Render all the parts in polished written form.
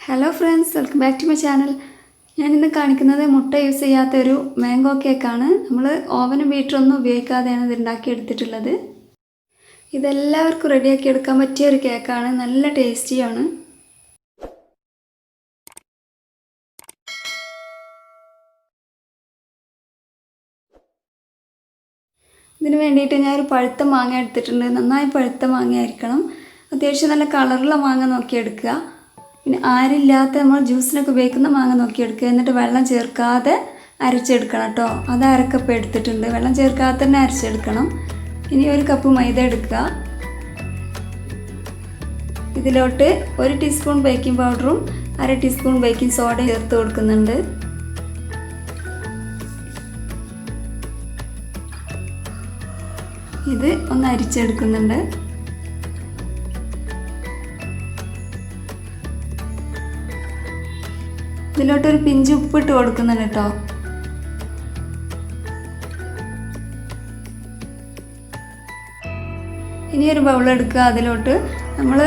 Hello friends, welcome back to my channel. ഞാനിന്ന് കാണിക്കുന്നത് മുട്ട യൂസ് ചെയ്യാത്തൊരു മാംഗോ കേക്കാണ്. നമ്മൾ ഓവനും ബീറ്ററൊന്നും ഉപയോഗിക്കാതെയാണ് ഇത് ഉണ്ടാക്കിയെടുത്തിട്ടുള്ളത്. ഇതെല്ലാവർക്കും റെഡിയാക്കി എടുക്കാൻ പറ്റിയ ഒരു കേക്കാണ്. നല്ല ടേസ്റ്റിയാണ്. ഇതിന് വേണ്ടിയിട്ട് ഞാനൊരു പഴുത്ത മാങ്ങ എടുത്തിട്ടുണ്ട്. നന്നായി പഴുത്ത മാങ്ങ ആയിരിക്കണം. അത്യാവശ്യം നല്ല കളറുള്ള മാങ്ങ നോക്കിയെടുക്കുക. പിന്നെ ആരില്ലാത്ത നമ്മൾ ജ്യൂസിനൊക്കെ ഉപയോഗിക്കുന്ന മാങ്ങ നോക്കിയെടുക്കുക. എന്നിട്ട് വെള്ളം ചേർക്കാതെ അരച്ചെടുക്കണം കേട്ടോ. അത് അരക്കപ്പ് എടുത്തിട്ടുണ്ട്. വെള്ളം ചേർക്കാതെ തന്നെ അരച്ചെടുക്കണം. ഇനി ഒരു കപ്പ് മൈദ എടുക്കുക. ഇതിലോട്ട് 1 ടീസ്പൂൺ ബേക്കിംഗ് പൗഡറും 1/2 ടീസ്പൂൺ ബേക്കിംഗ് സോഡയും ചേർത്ത് കൊടുക്കുന്നുണ്ട്. ഇത് ഒന്ന് അരിച്ചെടുക്കുന്നുണ്ട്. ഇതിലോട്ടൊരു പിഞ്ച് ഉപ്പിട്ട് കൊടുക്കുന്നുണ്ട് കേട്ടോ. ഇനി ഒരു ബൗൾ എടുക്കുക. അതിലോട്ട് നമ്മൾ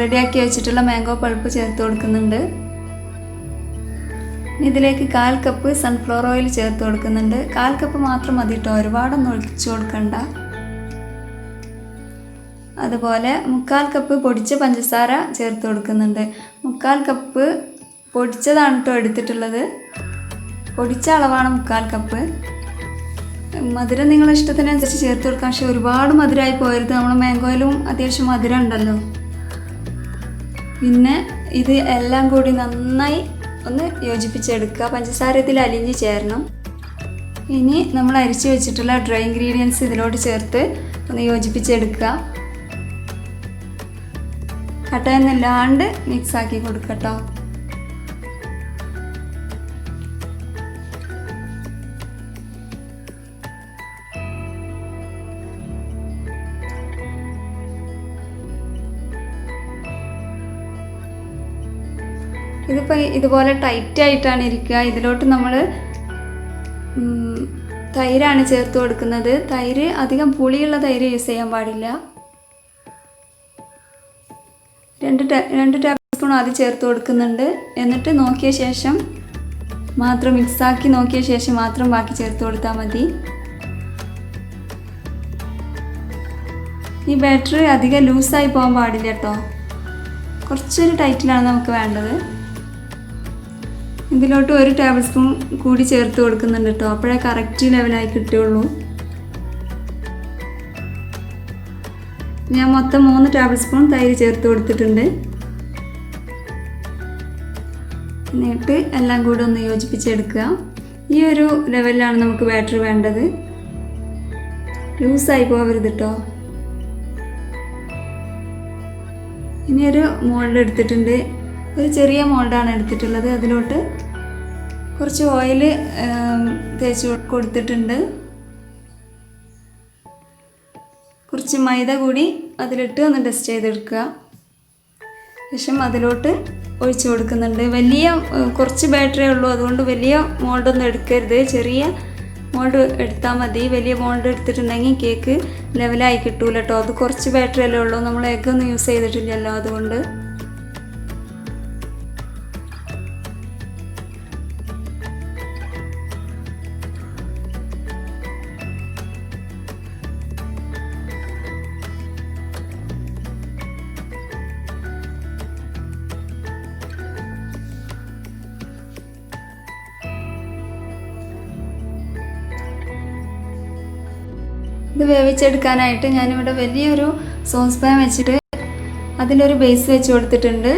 റെഡിയാക്കി വെച്ചിട്ടുള്ള മാംഗോ പൾപ്പ് ചേർത്ത് കൊടുക്കുന്നുണ്ട്. ഇതിലേക്ക് 1/4 കപ്പ് സൺഫ്ലവർ ഓയിൽ ചേർത്ത് കൊടുക്കുന്നുണ്ട്. 1/4 കപ്പ് മാത്രം മതി കേട്ടോ, ഒരുപാടൊന്നും ഒഴിച്ചു കൊടുക്കണ്ട. അതുപോലെ 1/4 കപ്പ് പൊടിച്ച പഞ്ചസാര ചേർത്ത് കൊടുക്കുന്നുണ്ട്. 1/4 കപ്പ് പൊടിച്ചതാണ് കേട്ടോ എടുത്തിട്ടുള്ളത്. പൊടിച്ച അളവാണ് 1/4 കപ്പ്. മധുരം നിങ്ങളുടെ ഇഷ്ടത്തിനനുസരിച്ച് ചേർത്ത് കൊടുക്കാം. പക്ഷെ ഒരുപാട് മധുരമായി പോകരുത്. നമ്മുടെ മാംഗോയിലും അത്യാവശ്യം മധുരം ഉണ്ടല്ലോ. പിന്നെ ഇത് എല്ലാം കൂടി നന്നായി ഒന്ന് യോജിപ്പിച്ചെടുക്കുക. പഞ്ചസാര ഇതിൽ അലിഞ്ഞ് ചേരണം. ഇനി നമ്മൾ അരിച്ച് വെച്ചിട്ടുള്ള ഡ്രൈ ഇൻഗ്രീഡിയൻസ് ഇതിലോട്ട് ചേർത്ത് ഒന്ന് യോജിപ്പിച്ചെടുക്കുക. കട്ടയൊന്നുമില്ലാണ്ട് മിക്സാക്കി കൊടുക്കട്ടോ. ഇതിപ്പോൾ ഇതുപോലെ ടൈറ്റായിട്ടാണ് ഇരിക്കുക. ഇതിലോട്ട് നമ്മൾ തൈരാണ് ചേർത്ത് കൊടുക്കുന്നത്. തൈര് അധികം പുളിയുള്ള തൈര് യൂസ് ചെയ്യാൻ പാടില്ല. 2 ടേബിൾ സ്പൂൺ ആദ്യം ചേർത്ത് കൊടുക്കുന്നുണ്ട്. എന്നിട്ട് നോക്കിയ ശേഷം മാത്രം മിക്സാക്കി നോക്കിയ ശേഷം മാത്രം ബാക്കി ചേർത്ത് കൊടുത്താൽ മതി. ഈ ബാറ്റർ അധികം ലൂസായി പോകാൻ പാടില്ല കേട്ടോ. കുറച്ചൊരു ടൈറ്റിലാണ് നമുക്ക് വേണ്ടത്. ഇതിലോട്ട് 1 ടേബിൾ സ്പൂൺ കൂടി ചേർത്ത് കൊടുക്കുന്നുണ്ട് കേട്ടോ. അപ്പോഴേ കറക്റ്റ് ലെവലായി കിട്ടുകയുള്ളൂ. ഞാൻ മൊത്തം 3 ടേബിൾ സ്പൂൺ തൈര് ചേർത്ത് കൊടുത്തിട്ടുണ്ട്. എന്നിട്ട് എല്ലാം കൂടി ഒന്ന് യോജിപ്പിച്ചെടുക്കുക. ഈ ഒരു ലെവലിലാണ് നമുക്ക് ബാറ്റർ വേണ്ടത്. ലൂസായി പോകരുത് കേട്ടോ. ഇനി ഒരു മോൾഡ് എടുത്തിട്ടുണ്ട്. ഒരു ചെറിയ മോൾഡാണ് എടുത്തിട്ടുള്ളത്. അതിലോട്ട് കുറച്ച് ഓയിൽ തേച്ച് കൊടുത്തിട്ടുണ്ട്. കുറച്ച് മൈദ കൂടി അതിലിട്ട് ഒന്ന് ടെസ്റ്റ് ചെയ്തെടുക്കുക. ശേഷം അതിലോട്ട് ഒഴിച്ച് കൊടുക്കുന്നുണ്ട്. കുറച്ച് ബാറ്ററേ ഉള്ളൂ, അതുകൊണ്ട് വലിയ മോൾഡൊന്നും എടുക്കരുത്. ചെറിയ മോൾഡ് എടുത്താൽ മതി. വലിയ മോൾഡ് എടുത്തിട്ടുണ്ടെങ്കിൽ കേക്ക് ലെവലായി കിട്ടൂല കേട്ടോ. അത് കുറച്ച് ബാറ്ററിയല്ലേ ഉള്ളൂ. നമ്മൾ എഗ്ഗൊന്നും യൂസ് ചെയ്തിട്ടില്ലല്ലോ, അതുകൊണ്ട്. ഇത് വേവിച്ചെടുക്കാനായിട്ട് ഞാനിവിടെ വലിയൊരു സോസ് പാൻ വെച്ചിട്ട് അതിലൊരു ബേസ് വെച്ച് കൊടുത്തിട്ടുണ്ട്.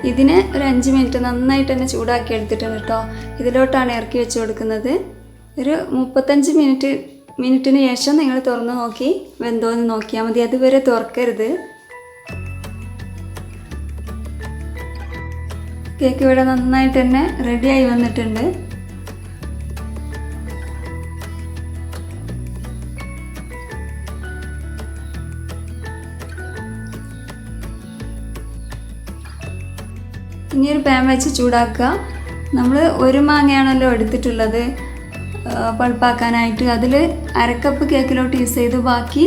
ഇതിന് ഒരു 5 മിനിറ്റ് നന്നായിട്ട് തന്നെ ചൂടാക്കി എടുത്തിട്ടുണ്ട് കേട്ടോ. ഇതിലോട്ടാണ് ഇറക്കി വെച്ച് കൊടുക്കുന്നത്. ഒരു 35 മിനിറ്റിന് ശേഷം നിങ്ങൾ തുറന്ന് നോക്കി വെന്തോന്ന് നോക്കിയാൽ മതി. അതുവരെ തുറക്കരുത്. കേക്ക് ഇവിടെ നന്നായിട്ട് തന്നെ റെഡിയായി വന്നിട്ടുണ്ട്. ഇനി ഒരു പാൻ വെച്ച് ചൂടാക്കുക. നമ്മൾ 1 മാങ്ങയാണല്ലോ എടുത്തിട്ടുള്ളത് പൾപ്പാക്കാനായിട്ട്. അതിൽ 1/2 കപ്പ് കേക്കിലോട്ട് യൂസ് ചെയ്തു. ബാക്കി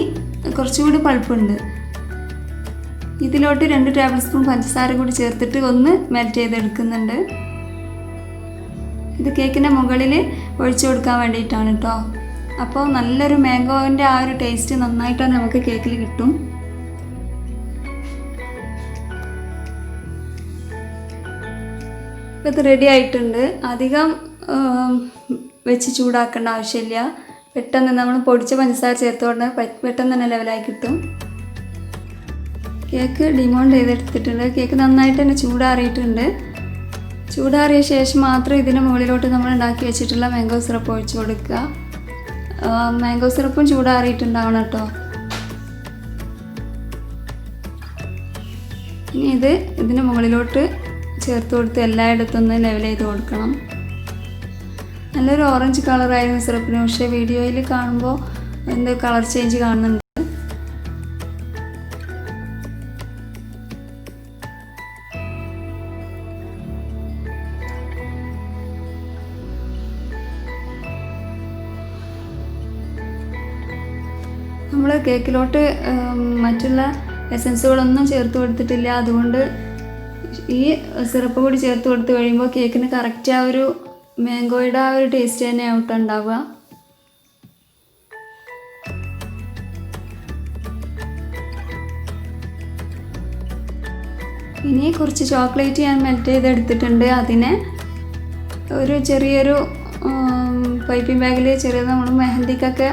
കുറച്ചുകൂടി പൾപ്പുണ്ട്. ഇതിലോട്ട് 2 ടേബിൾ സ്പൂൺ പഞ്ചസാര കൂടി ചേർത്തിട്ട് ഒന്ന് മെൽറ്റ് ചെയ്തെടുക്കുന്നുണ്ട്. ഇത് കേക്കിൻ്റെ മുകളിൽ ഒഴിച്ചു കൊടുക്കാൻ വേണ്ടിയിട്ടാണ് കേട്ടോ. അപ്പോൾ നല്ലൊരു മാംഗോൻ്റെ ആ ഒരു ടേസ്റ്റ് നന്നായിട്ട് നമുക്ക് കേക്കിൽ കിട്ടും. ഇത് റെഡി ആയിട്ടുണ്ട്. അധികം വെച്ച് ചൂടാക്കേണ്ട ആവശ്യമില്ല. പെട്ടെന്ന് നമ്മൾ പൊടിച്ച പഞ്ചസാര ചേർത്തുകൊണ്ട് പെട്ടെന്ന് തന്നെ ലെവലായി കിട്ടും. കേക്ക് ഡിമോൾഡ് ചെയ്തെടുത്തിട്ടുണ്ട്. കേക്ക് നന്നായിട്ട് തന്നെ ചൂടാറിയിട്ടുണ്ട്. ചൂടാറിയ ശേഷം മാത്രം ഇതിന് മുകളിലോട്ട് നമ്മൾ ഉണ്ടാക്കി വെച്ചിട്ടുള്ള മാംഗോ സിറപ്പ് ഒഴിച്ചു കൊടുക്കുക. മാംഗോ സിറപ്പും ചൂടാറിയിട്ടുണ്ടാവണം കേട്ടോ. ഇനി ഇതിന് മുകളിലോട്ട് ചേർത്ത് കൊടുത്ത് എല്ലായിടത്തും ഒന്ന് ലെവൽ ചെയ്ത് കൊടുക്കണം. നല്ലൊരു ഓറഞ്ച് കളറായിരുന്നു സിറപ്പിന്, പക്ഷേ വീഡിയോയിൽ കാണുമ്പോൾ എന്തോ കളർ ചേഞ്ച് കാണുന്നുണ്ട്. നമ്മൾ കേക്കിലോട്ട് മറ്റുള്ള എസൻസുകളൊന്നും ചേർത്ത് കൊടുത്തിട്ടില്ല. അതുകൊണ്ട് ഈ സിറപ്പ് കൂടി ചേർത്ത് കൊടുത്ത് കഴിയുമ്പോൾ കേക്കിന് കറക്റ്റ് ആ ഒരു മാംഗോയുടെ ആ ഒരു ടേസ്റ്റ് തന്നെ ആയിട്ട് ഉണ്ടാവുക. ഇനി കുറച്ച് ചോക്ലേറ്റ് ഞാൻ മെൽറ്റ് ചെയ്തെടുത്തിട്ടുണ്ട്. അതിനെ ഒരു ചെറിയൊരു പൈപ്പിംഗ് ബാഗിൽ ചെറിയ നമ്മൾ മെഹന്തിക്കൊക്കെ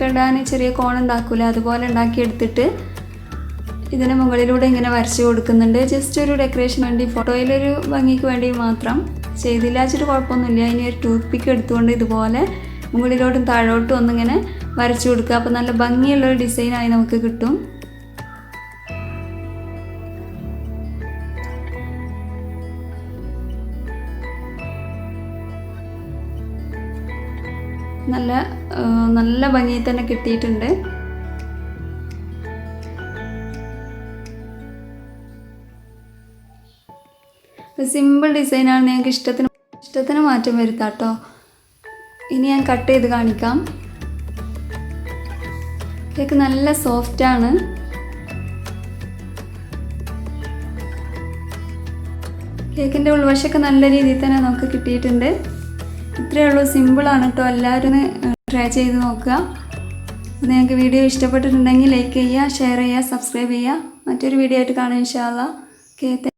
ഇടാൻ ചെറിയ കോൺ ഉണ്ടാക്കൂല, അതുപോലെ ഉണ്ടാക്കിയെടുത്തിട്ട് ഇതിന് മുകളിലൂടെ ഇങ്ങനെ വരച്ച് കൊടുക്കുന്നുണ്ട്. ജസ്റ്റ് ഒരു ഡെക്കറേഷൻ വേണ്ടി, ഫോട്ടോയിലൊരു ഭംഗിക്ക് വേണ്ടി മാത്രം. ചെയ്തില്ല വെച്ചിട്ട് കുഴപ്പമൊന്നുമില്ല. ഇനി ഒരു ടൂത്ത് പിക്ക് എടുത്തുകൊണ്ട് ഇതുപോലെ മുകളിലോട്ടും താഴോട്ടും ഒന്നിങ്ങനെ വരച്ചു കൊടുക്കുക. അപ്പോൾ നല്ല ഭംഗിയുള്ളൊരു ഡിസൈനായി നമുക്ക് കിട്ടും. നല്ല ഭംഗിയിൽ തന്നെ കിട്ടിയിട്ടുണ്ട്. സിമ്പിൾ ഡിസൈനാണ്. നിങ്ങൾക്ക് ഇഷ്ടത്തിന് മാറ്റം വരുത്താം കേട്ടോ. ഇനി ഞാൻ കട്ട് ചെയ്ത് കാണിക്കാം. കേക്ക് നല്ല സോഫ്റ്റാണ്. കേക്കിൻ്റെ ഉൾവശമൊക്കെ നല്ല രീതിയിൽ തന്നെ നമുക്ക് കിട്ടിയിട്ടുണ്ട്. ഇത്രയേ ഉള്ളൂ, സിമ്പിളാണ് കേട്ടോ. എല്ലാവരും ട്രൈ ചെയ്ത് നോക്കുക. നിങ്ങൾക്ക് വീഡിയോ ഇഷ്ടപ്പെട്ടിട്ടുണ്ടെങ്കിൽ ലൈക്ക് ചെയ്യുക, ഷെയർ ചെയ്യുക, സബ്സ്ക്രൈബ് ചെയ്യുക. മറ്റൊരു വീഡിയോ ആയിട്ട് കാണാം ഇൻഷാ അല്ലാഹ്. ഓക്കെ.